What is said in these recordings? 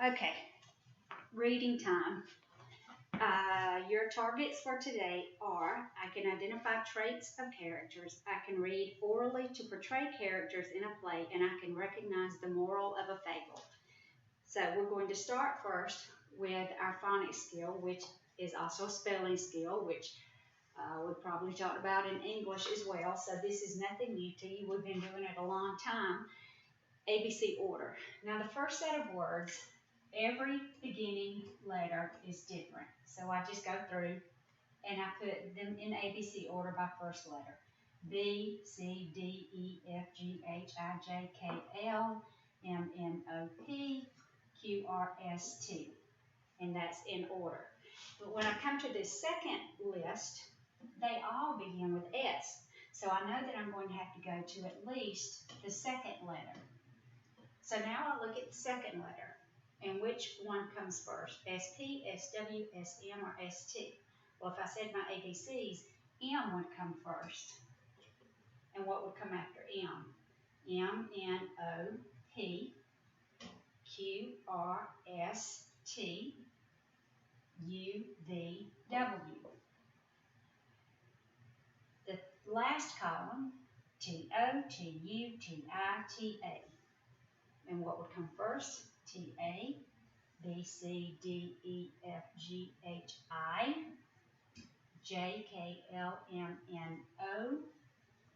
Okay, reading time. Your targets for today are I can identify traits of characters, I can read orally to portray characters in a play, and I can recognize the moral of a fable. So we're going to start first with our phonics skill, which is also a spelling skill, which we probably talked about in English as well. So this is nothing new to you. We've been doing it a long time. ABC order. Now the first set of words, every beginning letter is different. So I just go through and I put them in ABC order by first letter. B, C, D, E, F, G, H, I, J, K, L, M, N, O, P, Q, R, S, T. And that's in order. But when I come to this second list, they all begin with S. So I know that I'm going to have to go to at least the second letter. So now I look at the second letter, and which one comes first? SP, SW, SM, or ST? Well, if I said my ABCs, M would come first. And what would come after M? M, N, O, P, Q, R, S, T, U, V, W. The last column, T, O, T, U, T, I, T, A. And what would come first? T, A, B, C, D, E, F, G, H, I, J, K, L, M, N, O,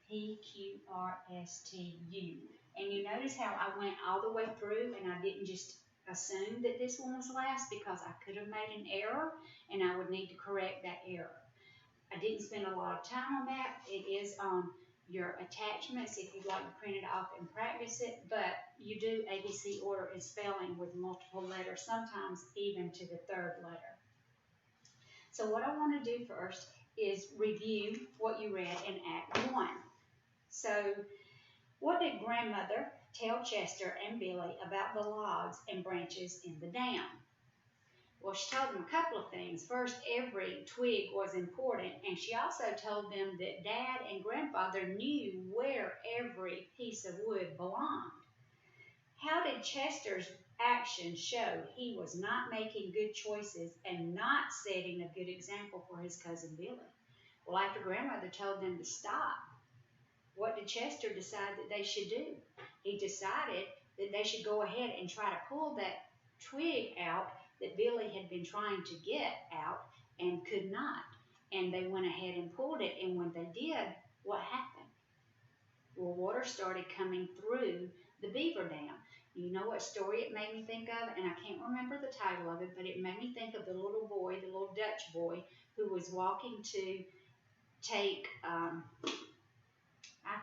P, Q, R, S, T, U. And you notice how I went all the way through and I didn't just assume that this one was last, because I could have made an error and I would need to correct that error. I didn't spend a lot of time on that. It is on your attachments if you'd like to print it off and practice it, but you do ABC order in spelling with multiple letters, sometimes even to the third letter. So what I want to do first is review what you read in Act 1. So what did grandmother tell Chester and Billy about the logs and branches in the dam? Well, she told them a couple of things. First, every twig was important, and she also told them that Dad and Grandfather knew where every piece of wood belonged. How did Chester's actions show he was not making good choices and not setting a good example for his cousin Billy? Well, after Grandmother told them to stop, what did Chester decide that they should do? He decided that they should go ahead and try to pull that twig out that Billy had been trying to get out and could not. And they went ahead and pulled it, and when they did, what happened? Well, water started coming through the beaver dam. You know what story it made me think of? And I can't remember the title of it, but it made me think of the little boy, the little Dutch boy, who was walking to take, I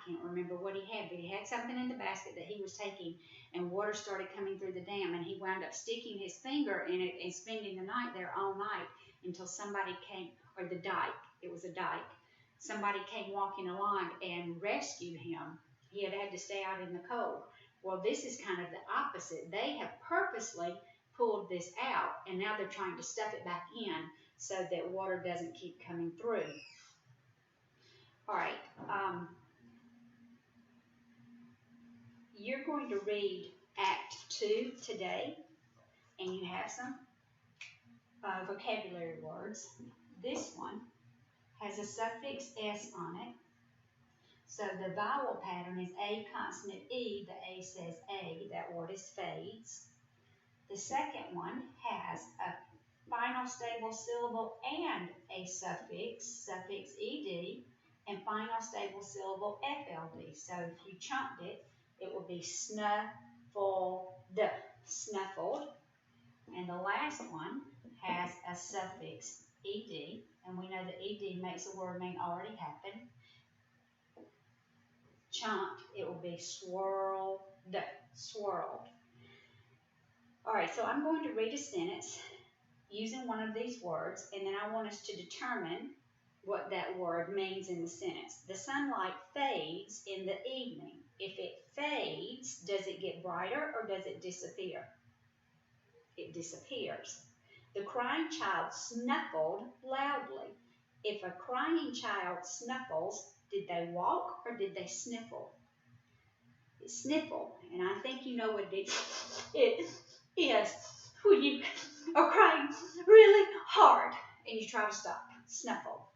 can't remember what he had, but he had something in the basket that he was taking, and water started coming through the dam, and he wound up sticking his finger in it and spending the night there all night until somebody came, or the dike, it was a dike, somebody came walking along and rescued him. He had had to stay out in the cold. Well, this is kind of the opposite. They have purposely pulled this out, and now they're trying to stuff it back in so that water doesn't keep coming through. All right. You're going to read Act 2 today, and you have some vocabulary words. This one has a suffix S on it. So the vowel pattern is A consonant E. The A says A. That word is fades. The second one has a final stable syllable and a suffix ED, and final stable syllable FLD. So if you chunked it, it would be snuffled, snuffled. And the last one has a suffix ed, and we know that ed makes a word mean already happened. Chunked, it will be swirled, swirled. All right, so I'm going to read a sentence using one of these words, and then I want us to determine what that word means in the sentence. The sunlight fades in the evening. If it fades, does it get brighter or does it disappear? It disappears. The crying child snuffled loudly. If a crying child snuffles, did they walk or did they sniffle? Sniffle, and I think you know what it is. you try to stop. Snuffle.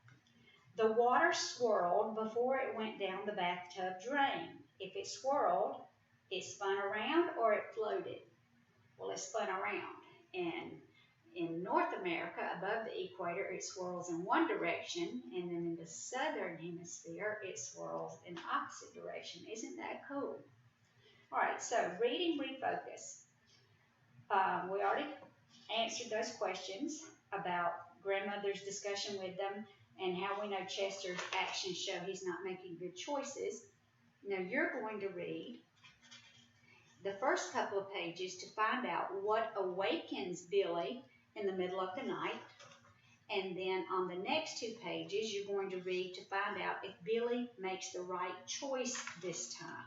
The water swirled before it went down the bathtub drain. If it swirled, it spun around or it floated. Well, it spun around. And in North America, above the equator, it swirls in one direction, and then in the southern hemisphere, it swirls in the opposite direction. Isn't that cool? All right, so reading refocus. We already answered those questions about grandmother's discussion with them and how we know Chester's actions show he's not making good choices. Now you're going to read the first couple of pages to find out what awakens Billy in the middle of the night. And then on the next 2 pages, you're going to read to find out if Billy makes the right choice this time.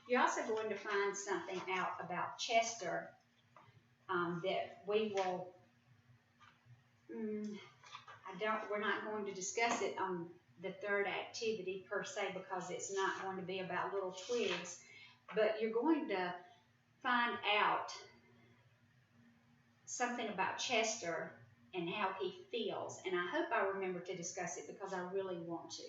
You're also going to find something out about Chester that we will, we're not going to discuss it on the third activity per se because it's not going to be about little twigs, but you're going to find out something about Chester and how he feels. And I hope I remember to discuss it because I really want to.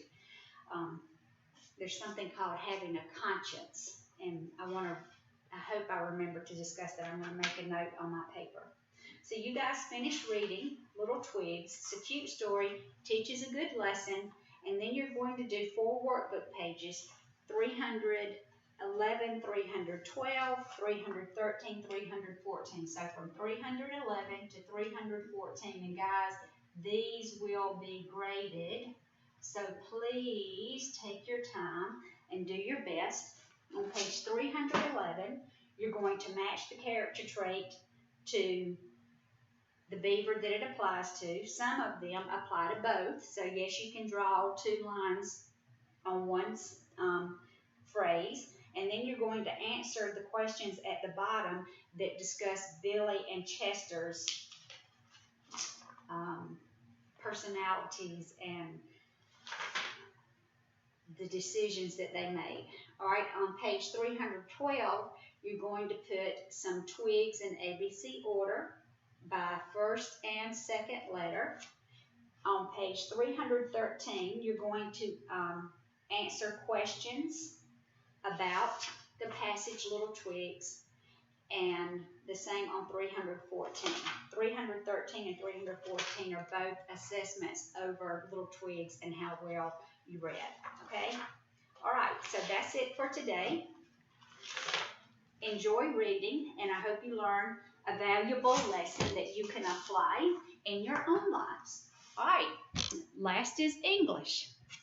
There's something called having a conscience, and I hope I remember to discuss that. I'm going to make a note on my paper. So you guys finish reading Little Twigs. It's a cute story, teaches a good lesson, and then you're going to do 4 workbook pages, 311, 312, 313, 314. So from 311 to 314. And guys, these will be graded. So please take your time and do your best. On page 311, you're going to match the character trait to the beaver that it applies to. Some of them apply to both. So yes, you can draw 2 lines on one phrase. And then you're going to answer the questions at the bottom that discuss Billy and Chester's personalities and the decisions that they made. All right, on page 312, you're going to put some twigs in ABC order by first and second letter. On page 313, you're going to answer questions about the passage Little Twigs, and the same on 314. 313 and 314 are both assessments over Little Twigs and how well you read, okay? All right, so that's it for today. Enjoy reading, and I hope you learn a valuable lesson that you can apply in your own lives. All right, last is English.